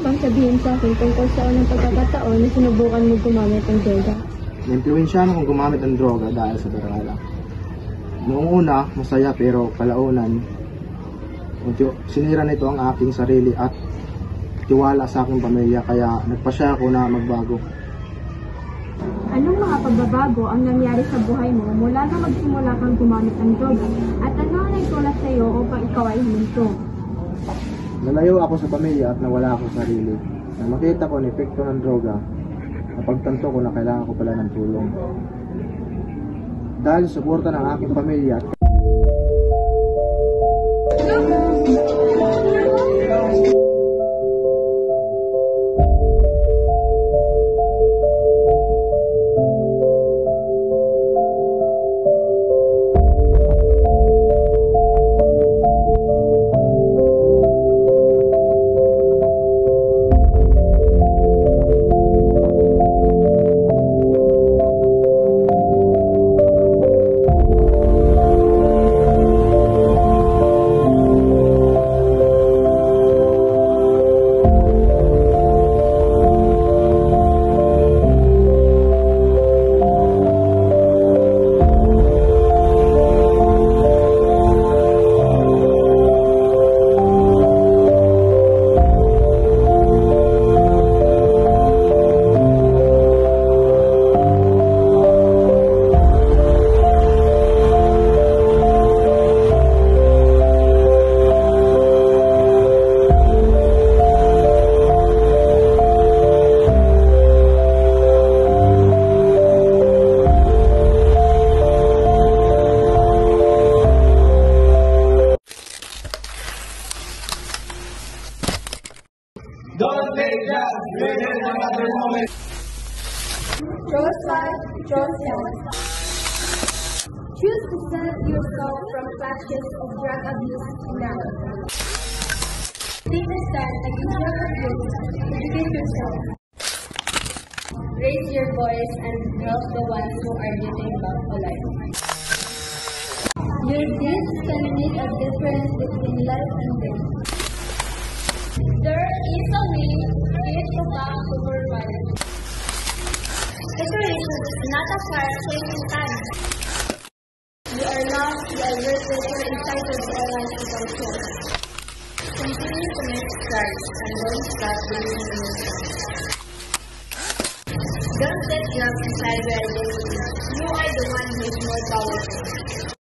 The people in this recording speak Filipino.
bang sabihin sa akin tungkol sa unang pagkakataon na sinubukan mo gumamit ng droga? Na-impluwensyahan akong gumamit ng droga dahil sa droga. Noong una, masaya pero kalaunan, sinira nito ang aking sarili at tiwala sa aking pamilya kaya nagpasya ako na magbago. Anong mga pagbabago ang nangyari sa buhay mo mula na magsimula kang gumamit ng droga at ano ang nagtulak sa iyo upang ikaw ay huminto? Nalayo ako sa pamilya at nawala ako sa sarili. Nang makita ko ang epekto ng droga, napagtanto ko na kailangan ko pala ng tulong. Dahil sa suporta ng aking pamilya at Don't take that. Live in another moment. Choose life, choose health. Choose to save yourself from clutches of drug abuse now. Take a stand against your abuse. Educate yourself. Raise your voice and help the ones who are getting left alive. Your deeds can make a difference between life and death. There is a way to come to provide. Separation is not a fire changing time. We are loved, we are worthless, we are entitled to our lives without choice. Continue to make strides and don't stop believing in yourself. Don't let drugs decide where they will. You are the one who is more powerful.